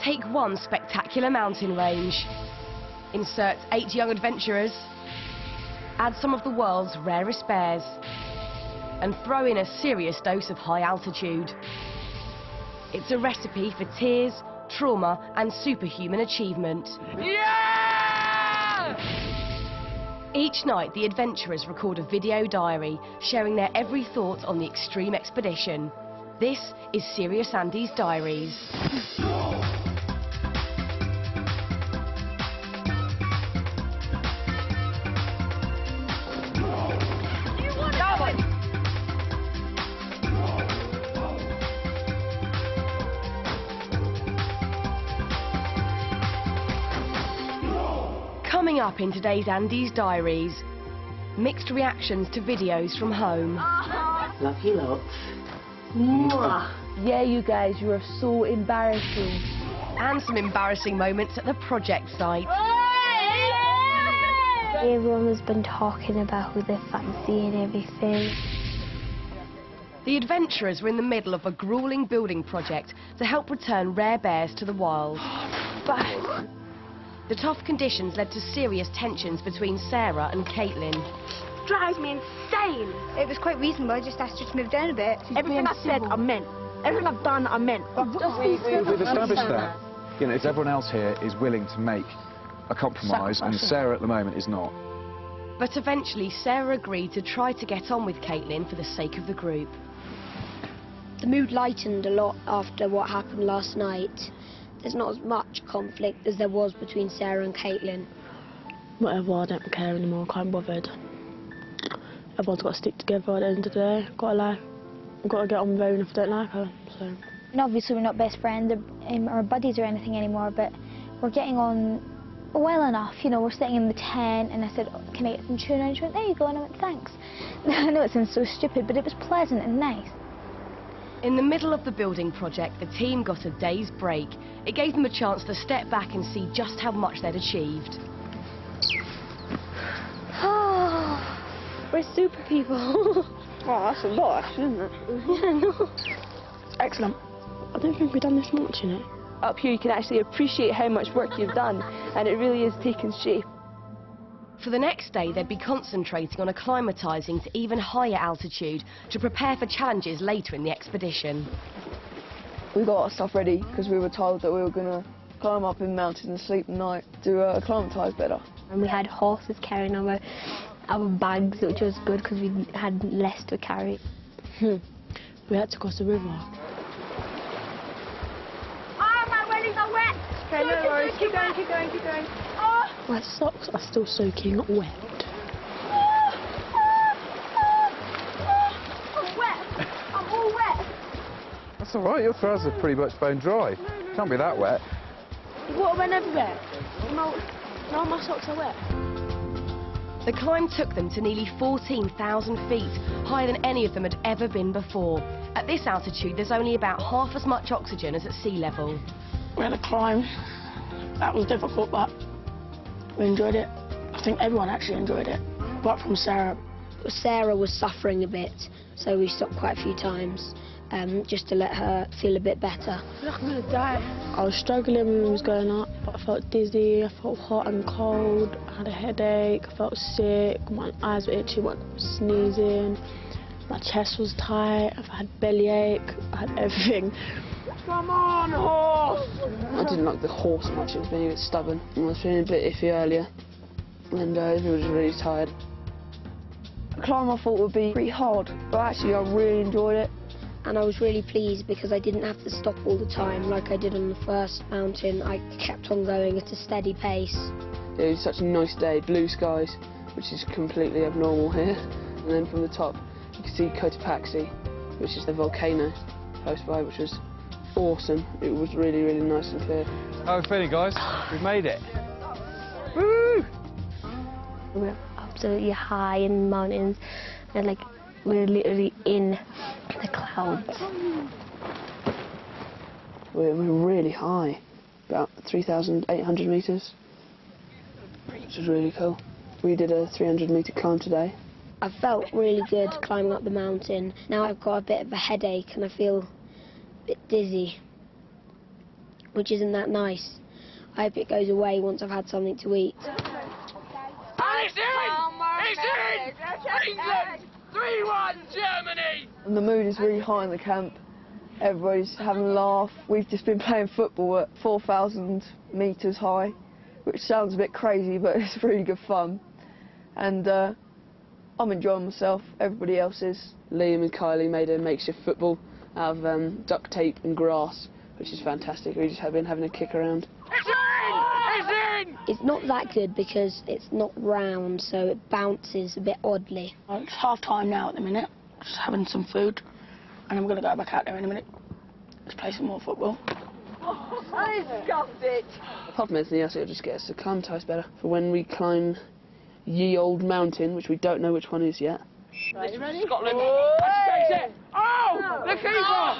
Take one spectacular mountain range. Insert 8 young adventurers. Add some of the world's rarest bears. And throw in a serious dose of high altitude. It's a recipe for tears, trauma and superhuman achievement. Yeah! Each night, the adventurers record a video diary, sharing their every thought on the extreme expedition. This is Serious Andy's Diaries. Coming up in today's Andy's Diaries, mixed reactions to videos from home. Love you lots. Mwah. Yeah, you guys, you are so embarrassing. And some embarrassing moments at the project site. Everyone has been talking about who they fancy and everything. The adventurers were in the middle of a gruelling building project to help return rare bears to the wild. The tough conditions led to serious tensions between Sarah and Caitlin. Drives me insane. It was quite reasonable. I just asked her to move down a bit. Everything I said, I meant. Everything I've done, I meant. We've established that. You know, everyone else here is willing to make a compromise, and Sarah at the moment is not. But eventually, Sarah agreed to try to get on with Caitlin for the sake of the group. The mood lightened a lot after what happened last night. There's not as much conflict as there was between Sarah and Caitlin. Whatever, I don't care anymore, I can't be bothered. Everyone's got to stick together at the end of the day. I've got to get on with her even if I don't like her, so. And obviously we're not best friends or buddies or anything anymore, but we're getting on well enough. You know, we're sitting in the tent and I said, oh, can I get some tuna? And she went, there you go, and I went, thanks. I know it sounds so stupid, but it was pleasant and nice. In the middle of the building project, the team got a day's break. It gave them a chance to step back and see just how much they'd achieved. We're super people. Oh, that's a lot, actually, isn't it? Yeah, no. Excellent. I don't think we've done this much, you know. Up here you can actually appreciate how much work you've done, and it really is taking shape. For the next day, they'd be concentrating on acclimatising to even higher altitude to prepare for challenges later in the expedition. We got our stuff ready because we were told that we were going to climb up in the mountains and sleep at night to acclimatise better. And we had horses carrying our bags, which was good because we had less to carry. We had to cross the river. Oh, my wellies are wet. Okay, no worries. Keep going, keep going, keep going. Oh. My socks are still soaking wet. I'm wet. I'm all wet. That's all right, your trousers are pretty much bone dry. Can't be that wet. Water went everywhere. Now my socks are wet. The climb took them to nearly 14,000 feet, higher than any of them had ever been before. At this altitude, there's only about half as much oxygen as at sea level. We had a climb. That was difficult, but we enjoyed it. I think everyone actually enjoyed it, apart from Sarah. Sarah was suffering a bit, so we stopped quite a few times, just to let her feel a bit better. I'm gonna die. I was struggling when it was going up. I felt dizzy, I felt hot and cold, I had a headache, I felt sick, my eyes were itchy, I was sneezing, my chest was tight, I had bellyache, I had everything. Come on, horse! I didn't like the horse much, it was being a bit stubborn. I was feeling a bit iffy earlier, and I was really tired. The climb I thought would be pretty hard, but actually I really enjoyed it. And I was really pleased because I didn't have to stop all the time like I did on the first mountain. I kept on going at a steady pace. It was such a nice day, blue skies, which is completely abnormal here. And then from the top, you could see Cotopaxi, which is the volcano close by, which was awesome. It was really, really nice and clear. How are we feeling, guys? We've made it. Woo! We're absolutely high in the mountains, and like we're literally in the clouds. We're really high, about 3,800 metres, which is really cool. We did a 300-metre climb today. I felt really good climbing up the mountain. Now I've got a bit of a headache and I feel a bit dizzy. which isn't that nice. I hope it goes away once I've had something to eat. And it's in! It's in! England! 3-1 Germany! And the mood is really high in the camp. Everybody's having a laugh. We've just been playing football at 4,000 metres high, which sounds a bit crazy, but it's really good fun. And I'm enjoying myself. Everybody else is. Liam and Kylie made a makeshift football out of duct tape and grass, which is fantastic. We just have been having a kick around. It's in! It's in! It's not that good because it's not round, so it bounces a bit oddly. It's half time now at the minute. Just having some food, and I'm going to go back out there in a minute. Let's play some more football. I scuffed it. Apart from anything else, it'll just get us to acclimatise better for when we climb ye old mountain, which we don't know which one is yet. Right, you ready? Scotland! It. Oh! The keeper!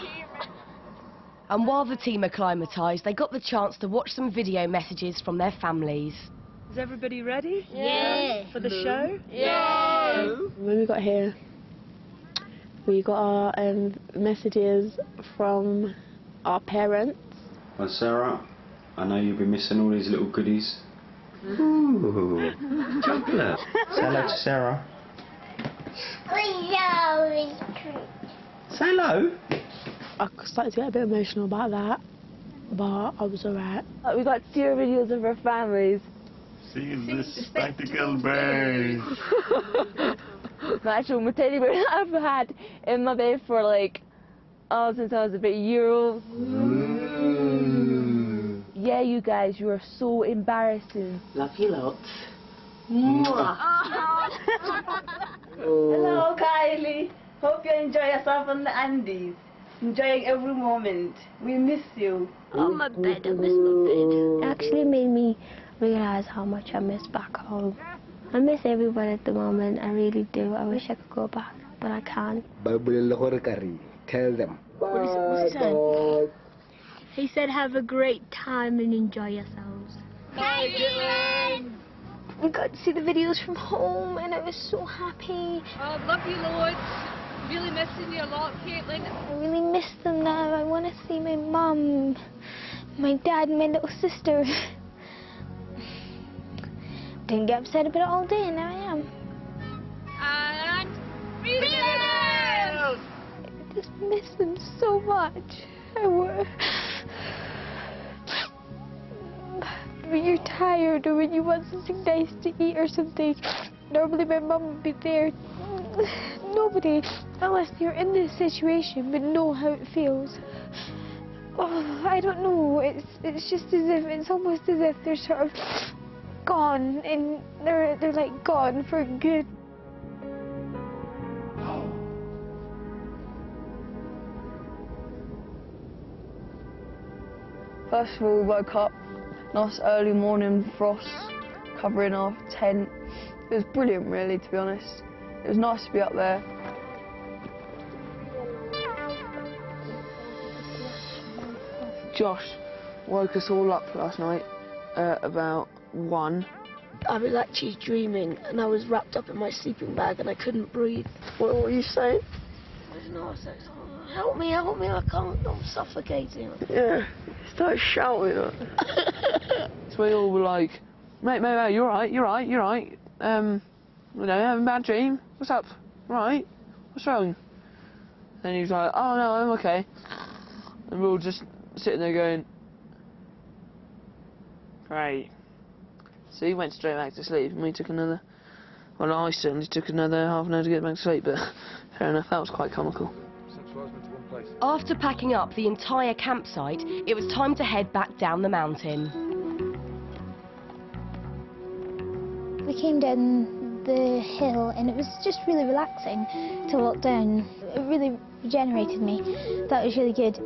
And while the team acclimatised, they got the chance to watch some video messages from their families. Is everybody ready? Yeah. For the show? Yeah. When we got here, we got our messages from our parents. Well, Sarah, I know you'll be missing all these little goodies. Ooh, chocolate. Say hello to Sarah. Say hello. I started to get a bit emotional about that, but I was alright. We got to see our videos of our families. See this spectacle bird. Actually, my teddy bear I've had in my bed for like, since I was about a year old. Yeah, you guys, you are so embarrassing. Love you lots. Hello, Kylie. Hope you enjoy yourself on the Andes. Enjoying every moment. We miss you. Oh, my bed. I miss my bed. It actually made me realise how much I miss back home. I miss everyone at the moment, I really do. I wish I could go back, but I can't. Tell them. What's he saying? He said have a great time and enjoy yourselves. Bye, Caitlin! We got to see the videos from home and I was so happy. Oh, love you loads. Really missing you a lot, Caitlin. I really miss them now. I want to see my mum, my dad and my little sister. Didn't get upset about it all day, and now I am. And videos! I just miss them so much. When you're tired or when you want something nice to eat or something, normally my mum would be there. Nobody, unless you're in this situation, would know how it feels. Oh, I don't know. It's just as if it's almost as if they're sort of gone, and they're like gone for good. First of all, we woke up, nice early morning frost covering our tent. It was brilliant, really, to be honest. It was nice to be up there. Josh woke us all up last night about 1. I was actually dreaming and I was wrapped up in my sleeping bag and I couldn't breathe. What were you saying? I don't know, I was like, oh, help me, I can't, I'm suffocating. Yeah, started shouting. So we all were like, mate, you're right. You know, having a bad dream. What's up? Right? What's wrong? And he was like, oh no, I'm okay. And we were all just sitting there going, great. So he went straight back to sleep and we took another, well I certainly took another half an hour to get back to sleep, but fair enough, that was quite comical. After packing up the entire campsite, it was time to head back down the mountain. We came down the hill and it was just really relaxing to walk down. It really regenerated me. That was really good.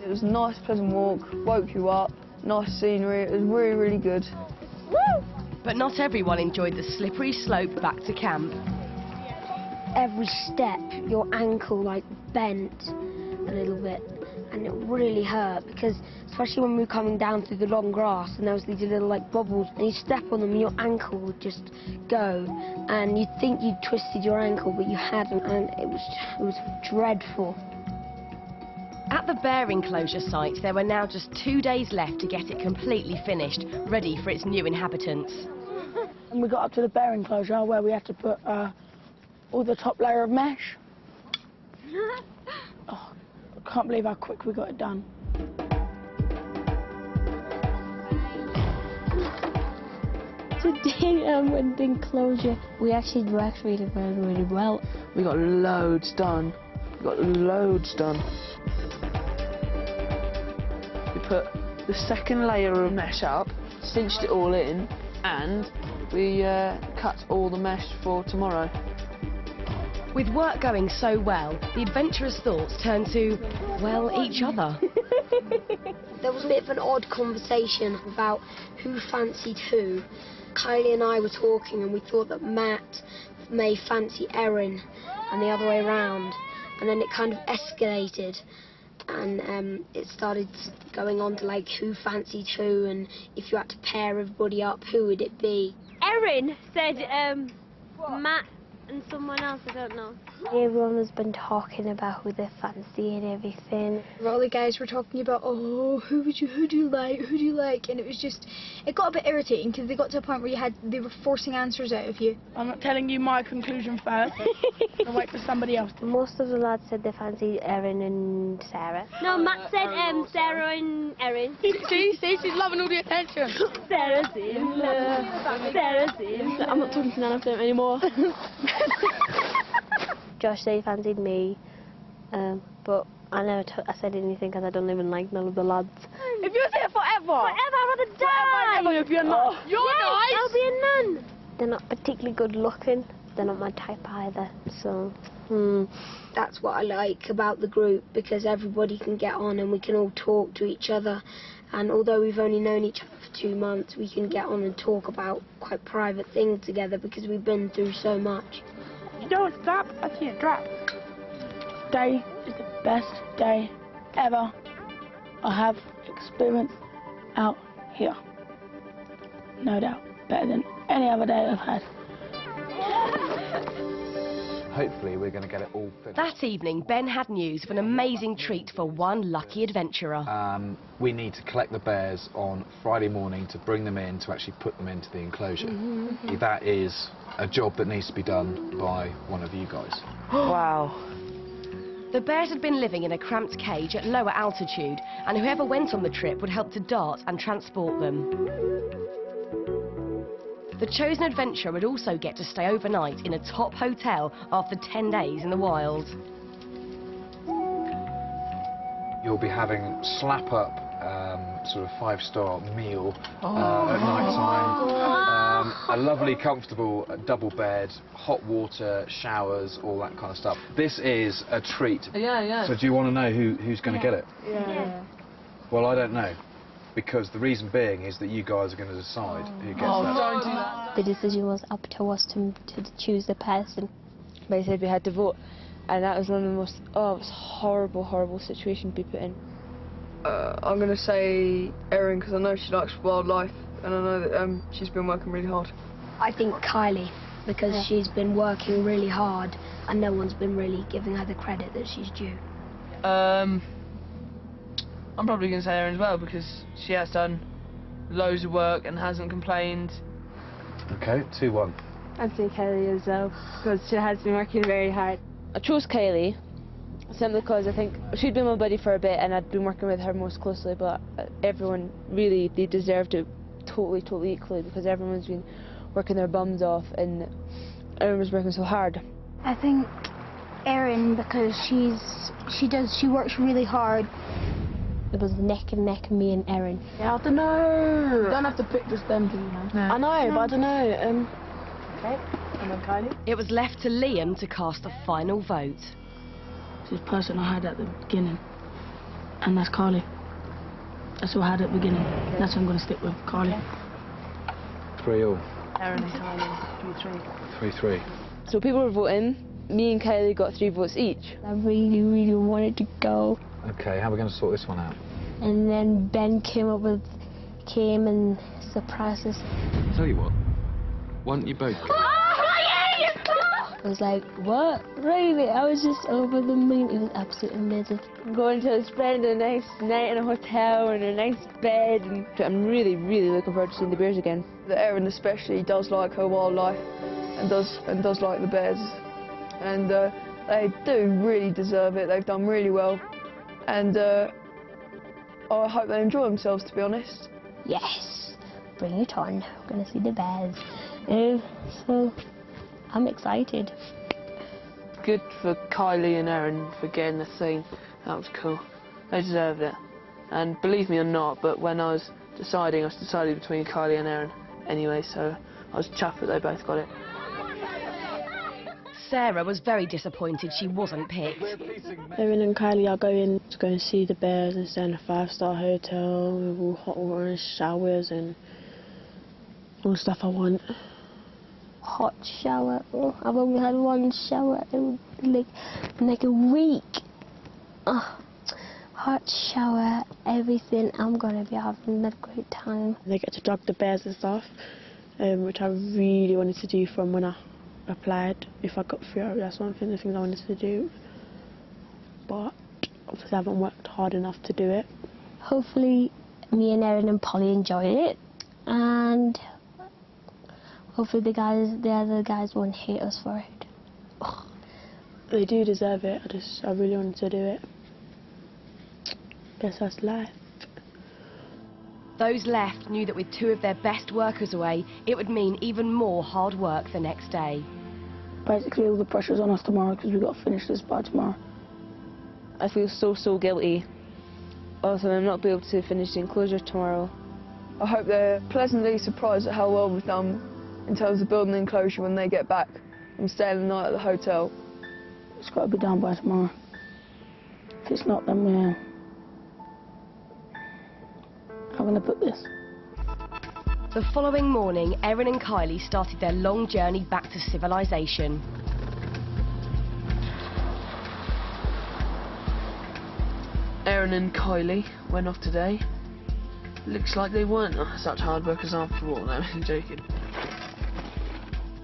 It was a nice, pleasant walk, woke you up, nice scenery, it was really, really good. Woo! But not everyone enjoyed the slippery slope back to camp. Every step, your ankle like bent a little bit, and it really hurt because, especially when we were coming down through the long grass and there was these little like bubbles, and you step on them and your ankle would just go, and you'd think you'd twisted your ankle, but you hadn't, and it was dreadful. At the bear enclosure site, there were now just 2 days left to get it completely finished, ready for its new inhabitants. And we got up to the bear enclosure where we had to put all the top layer of mesh. Oh, I can't believe how quick we got it done. Today at the enclosure, we actually worked really, really well. We got loads done. We got loads done. We put the second layer of mesh up, cinched it all in, and we cut all the mesh for tomorrow. With work going so well, the adventurers' thoughts turned to, well, each other. There was a bit of an odd conversation about who fancied who. Kylie and I were talking and we thought that Matt may fancy Erin and the other way around. And then it kind of escalated and it started going on to like who fancied who, and if you had to pair everybody up, who would it be? Erin said Matt and someone else, I don't know. Everyone has been talking about who they fancy and everything. All the guys were talking about, oh, who do you like, and it was just, it got a bit irritating because they got to a point where they were forcing answers out of you. I'm not telling you my conclusion first. I'll wait for somebody else. Most of the lads said they fancied Erin and Sarah. No, Matt said Sarah and Erin. See, she's loving all the attention. Sarah's in love. Sarah's in love. I'm not talking to none of them anymore. Josh said he fancied me, but I never said anything because I don't even like none of the lads. If you're there forever! Forever, I'd rather die! Forever if you're not. You're nice! I'll be a nun! They're not particularly good looking. They're not my type either, so... That's what I like about the group, because everybody can get on and we can all talk to each other. And although we've only known each other for 2 months, we can get on and talk about quite private things together because we've been through so much. You don't stop, I see it drop. Today is the best day ever I have experienced out here. No doubt, better than any other day I've had. Hopefully we're going to get it all finished. That evening, Ben had news of an amazing treat for one lucky adventurer. We need to collect the bears on Friday morning to bring them in, to actually put them into the enclosure. That is a job that needs to be done by one of you guys. Wow. The bears had been living in a cramped cage at lower altitude, and whoever went on the trip would help to dart and transport them. The chosen adventurer would also get to stay overnight in a top hotel after 10 days in the wild. You'll be having slap-up sort of 5-star meal at night time. A lovely, comfortable double bed, hot water, showers, all that kind of stuff. This is a treat. Yeah. So do you want to know who's going to get it? Yeah. Well, I don't know, because the reason being is that you guys are going to decide who gets that. Don't do that. The decision was up to us to choose the person. They said we had to vote, and that was one of the most, it was a horrible, horrible situation to be put in. I'm going to say Erin, because I know she likes wildlife, and I know that she's been working really hard. I think Kylie, because she's been working really hard and no one's been really giving her the credit that she's due. I'm probably going to say Erin as well, because she has done loads of work and hasn't complained. Okay, 2-1. I'd say Kylie as well, because she has been working very hard. I chose Kylie simply because I think she'd been my buddy for a bit and I'd been working with her most closely, but everyone really, they deserved it totally equally, because everyone's been working their bums off and everyone was working so hard. I think Erin, because she works really hard. It was neck and neck, me and Erin. Yeah, I don't know. You don't have to pick just them two, you know. No. I know, but I don't know. Okay, and then Kylie. It was left to Liam to cast a final vote. This person I had at the beginning, and that's Carly. That's who I had at the beginning. That's who I'm going to stick with, Carly. 3-3. Erin and Kylie, 3-3. 3-3. So people were voting. Me and Kylie got 3 votes each. I really wanted to go. Okay, how are we going to sort this one out? And then Ben came and surprised us. Tell you what, why don't you both go? Oh, I was like, what? Really? I was just over the moon. It was absolutely amazing. Going to spend a nice night in a hotel and a nice bed. And I'm really, really looking forward to seeing the bears again. Erin especially does like her wildlife and does like the bears. And they do really deserve it. They've done really well. And I hope they enjoy themselves, to be honest. Yes, bring it on. We're going to see the bears. So I'm excited. Good for Kylie and Erin for getting the thing. That was cool. They deserved it. And believe me or not, but when I was deciding between Kylie and Erin anyway, so I was chuffed that they both got it. Sarah was very disappointed she wasn't picked. Erin and Kylie are going to go and see the bears and stay in a 5-star hotel with all hot water and showers and all the stuff I want. Hot shower. Oh, I've only had one shower in like a week. Oh, hot shower, everything. I'm gonna be having a great time. They get to drug the bears and stuff, which I really wanted to do from when I applied. If I got through, that's one thing, the things I wanted to do. But obviously I haven't worked hard enough to do it. Hopefully me and Erin and Polly enjoy it, and hopefully the other guys won't hate us for it. Oh. They do deserve it. I really wanted to do it. Guess that's life. Those left knew that with 2 of their best workers away, it would mean even more hard work the next day. Basically, all the pressure's on us tomorrow because we've got to finish this by tomorrow. I feel so guilty. Also, I'm not be able to finish the enclosure tomorrow. I hope they're pleasantly surprised at how well we've done in terms of building the enclosure when they get back and staying the night at the hotel. It's got to be done by tomorrow. If it's not, then we're... I'm going to put this. The following morning, Erin and Kylie started their long journey back to civilization. Erin and Kylie went off today. Looks like they weren't such hard workers after all. No, I'm joking.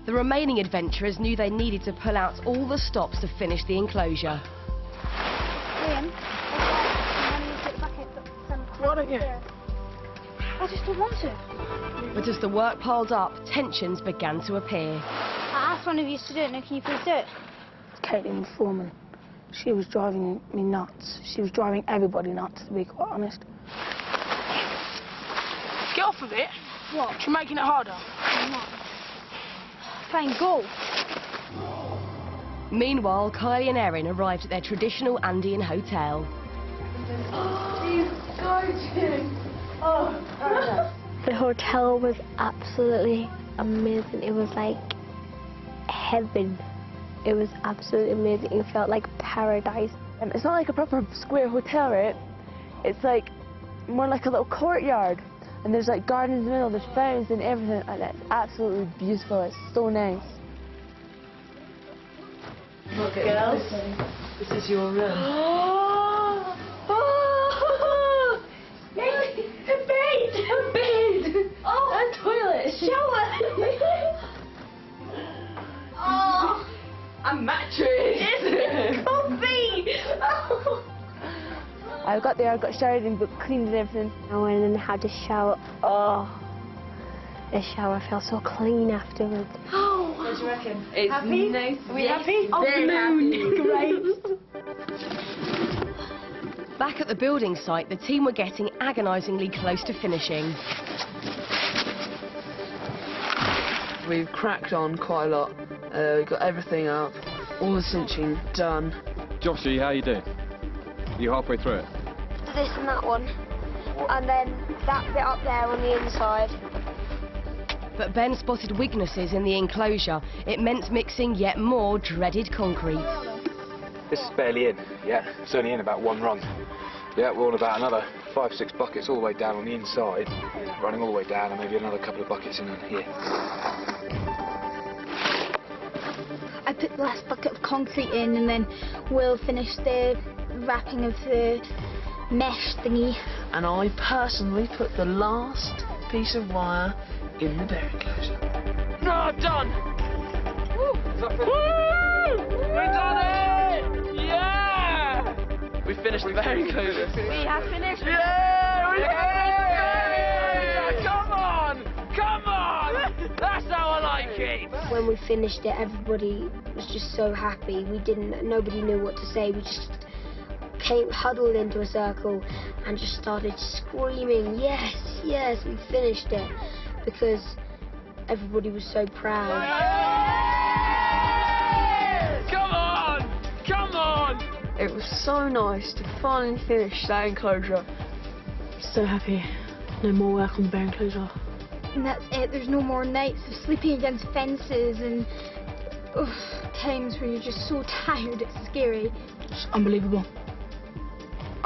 The remaining adventurers knew they needed to pull out all the stops to finish the enclosure. Liam, why don't you? I just don't want to. But as the work piled up, tensions began to appear. I asked one of you to do it, now can you please do it? Caitlin Foreman. She was driving me nuts. She was driving everybody nuts, to be quite honest. Get off of it. What? You're making it harder. I'm not. Playing golf. Meanwhile, Kylie and Erin arrived at their traditional Andean hotel. The hotel was absolutely amazing. It was like heaven. It was absolutely amazing. It felt like paradise. It's not like a proper square hotel, right? It's like more like a little courtyard. And there's like gardens in the middle, there's fountains and everything. And it's absolutely beautiful. It's so nice. Look, girls, this is your room. A bed! Oh! A toilet! Shower! Oh! A mattress! Coffee! Oh! I got there, I got showered and got cleaned and everything. I went and had a shower. Oh, the shower felt so clean afterwards. Oh! What do you reckon? It's happy? nice. Are we happy? Very happy. Great! Back at the building site, the team were getting agonisingly close to finishing. We've cracked on quite a lot. We've got everything up, all the cinching done. Joshy, how you doing? You halfway through it? This and that one. And then that bit up there on the inside. But Ben spotted weaknesses in the enclosure. It meant mixing yet more dreaded concrete. This is barely in, yeah. It's only in about 1 run. Yeah, we're on about another 5-6 buckets all the way down on the inside, running all the way down, and maybe another couple of buckets in here. I put the last bucket of concrete in, and then we'll finish the wrapping of the mesh thingy. And I personally put the last piece of wire in the bear enclosure. No, done! Woo. We done it! Yeah! We finished the bear enclosure. We have finished. Yeah! We finished! Come on! Come on! That's how I like it! When we finished it, everybody was just so happy. Nobody knew what to say. We just huddled into a circle and just started screaming, yes, yes, we finished it, because everybody was so proud. Come on! Come on! It was so nice to finally finish that enclosure. So happy. No more work on the bear enclosure. And that's it. There's no more nights of sleeping against fences and times where you're just so tired. It's scary. It's unbelievable.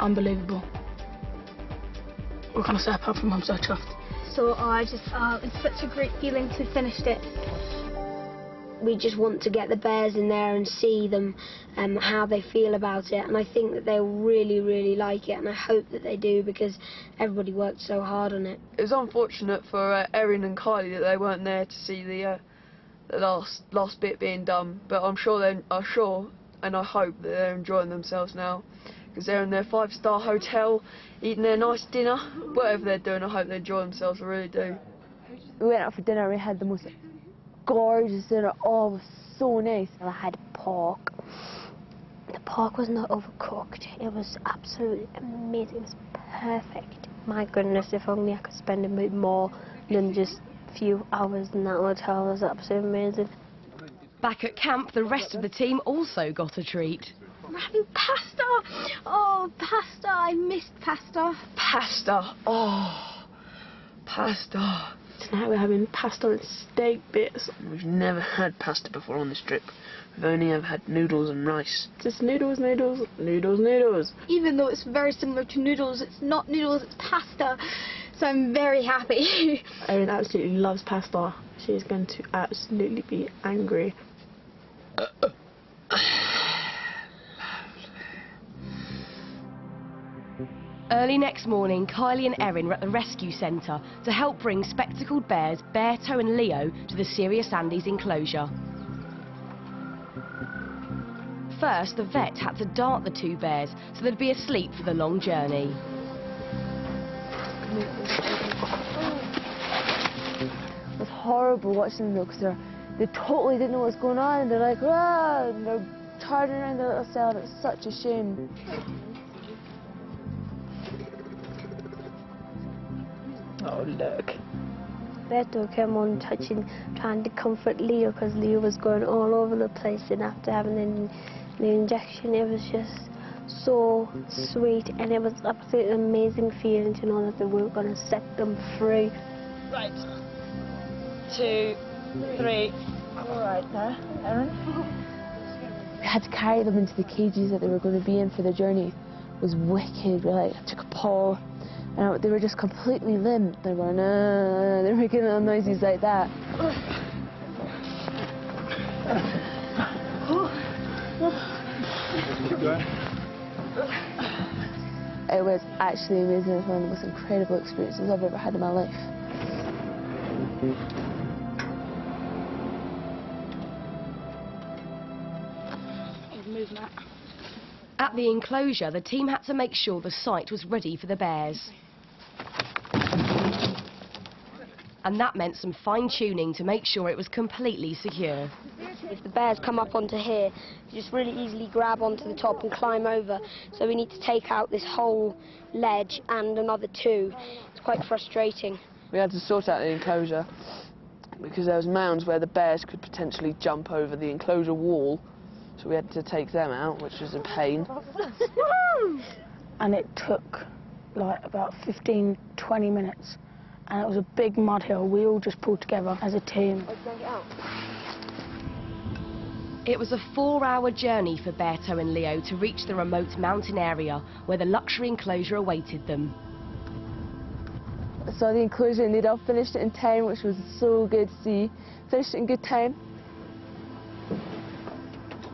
Unbelievable. What can I say apart from I'm so chuffed? So it's such a great feeling to have finished it. We just want to get the bears in there and see them, how they feel about it, and I think that they'll really, really like it, and I hope that they do, because everybody worked so hard on it. It was unfortunate for Erin and Kylie that they weren't there to see the last bit being done, but I'm sure and I hope that they're enjoying themselves now, because they're in their 5-star hotel, eating their nice dinner. Whatever they're doing, I hope they enjoy themselves, I really do. We went out for dinner and we had the most gorgeous dinner. Oh, it was so nice. I had pork. The pork was not overcooked. It was absolutely amazing. It was perfect. My goodness, if only I could spend a bit more than just a few hours in that hotel. It was absolutely amazing. Back at camp, the rest of the team also got a treat. We're having pasta. Oh, pasta. I missed pasta. Pasta. Oh, pasta. Tonight we're having pasta and steak bits. We've never had pasta before on this trip. We've only ever had noodles and rice. Just noodles, noodles, noodles, noodles. Even though it's very similar to noodles, it's not noodles, it's pasta. So I'm very happy. Erin absolutely loves pasta. She's going to absolutely be angry. Early next morning, Kylie and Erin were at the rescue centre to help bring spectacled bears Bearto and Leo to the Serious Andes enclosure. First, the vet had to dart the two bears so they'd be asleep for the long journey. It was horrible watching them though, because they totally didn't know what was going on, and they're like, ah, and they're charging around their little cell, and it was such a shame. Oh, look. Beto came on trying to comfort Leo, because Leo was going all over the place, and after having the injection, it was just so sweet, and it was absolutely amazing feeling to know that they were going to set them free. Right. 2, 3. All right now, Erin. We had to carry them into the cages that they were going to be in for the journey. It was wicked. We took a paw, and they were just completely limp. They were they're making little noises like that. It was actually amazing. It was one of the most incredible experiences I've ever had in my life. At the enclosure, the team had to make sure the site was ready for the bears. And that meant some fine-tuning to make sure it was completely secure. If the bears come up onto here, you just really easily grab onto the top and climb over. So we need to take out this whole ledge and another 2. It's quite frustrating. We had to sort out the enclosure because there was mounds where the bears could potentially jump over the enclosure wall. So we had to take them out, which was a pain. And it took like about 15, 20 minutes. And it was a big mud hill. We all just pulled together as a team. It was a 4-hour journey for Bearto and Leo to reach the remote mountain area where the luxury enclosure awaited them. I saw the enclosure and they'd all finished it in time, which was so good to see. Finished it in good time.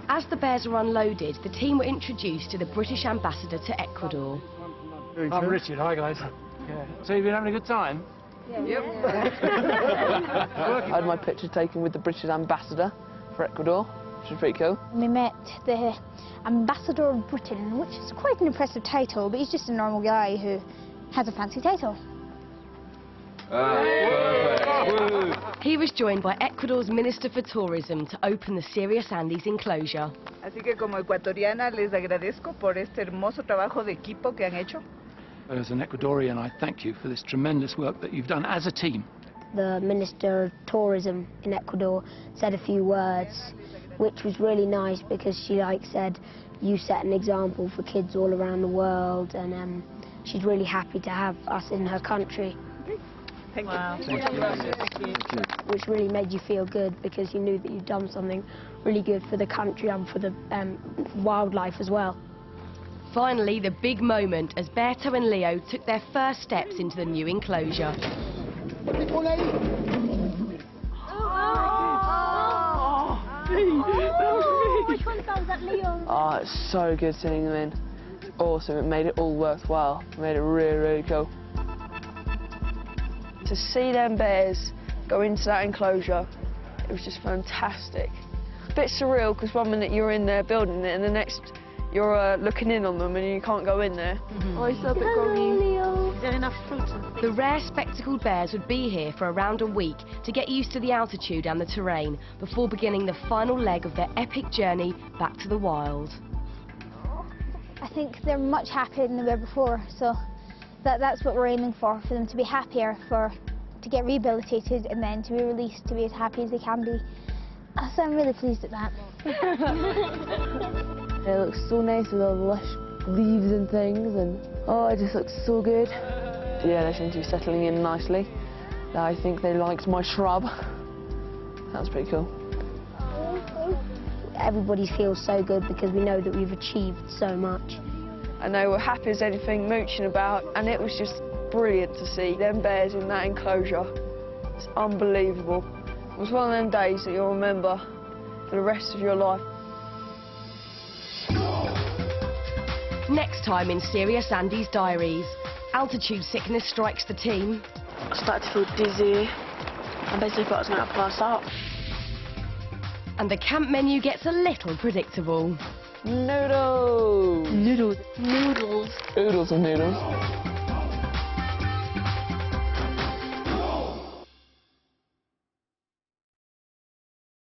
As the bears were unloaded, the team were introduced to the British ambassador to Ecuador. I'm Richard. Hi, guys. Yeah. So you've been having a good time? Yep. I had my picture taken with the British ambassador for Ecuador, which was pretty cool. We met the Ambassador of Britain, which is quite an impressive title, but he's just a normal guy who has a fancy title. He was joined by Ecuador's Minister for Tourism to open the Serious Andes enclosure. Así que como ecuatoriana les agradezco por este hermoso trabajo de equipo que han hecho. As an Ecuadorian, I thank you for this tremendous work that you've done as a team. The Minister of Tourism in Ecuador said a few words, which was really nice because she said, you set an example for kids all around the world, and she's really happy to have us in her country. Thank you. Which really made you feel good because you knew that you'd done something really good for the country and for the wildlife as well. Finally, the big moment as Berto and Leo took their first steps into the new enclosure. Which one was that, Leo? Oh, it's so good seeing them in. It's awesome. It made it all worthwhile. It made it really, really cool. To see them bears go into that enclosure, it was just fantastic. A bit surreal because one minute you're in there building it and the next you're looking in on them and you can't go in there. Oh, he's a bit groggy. Is there enough fruit? The rare spectacled bears would be here for around a week to get used to the altitude and the terrain before beginning the final leg of their epic journey back to the wild. I think they're much happier than they were before, so that's what we're aiming for them to be happier, to get rehabilitated and then to be released to be as happy as they can be. So I'm really pleased at that. It looks so nice with all the lush leaves and things, and oh, it just looks so good. Yeah, they seem to be settling in nicely. I think they liked my shrub. That was pretty cool. Everybody feels so good because we know that we've achieved so much. And they were happy as anything, mooching about, and it was just brilliant to see them bears in that enclosure. It's unbelievable. It was one of them days that you'll remember for the rest of your life. Next time in Serious Andes Diaries, altitude sickness strikes the team. I started to feel dizzy. I basically thought I was going to pass out. And the camp menu gets a little predictable. Noodles! Noodles. Noodles. Oodles of noodles.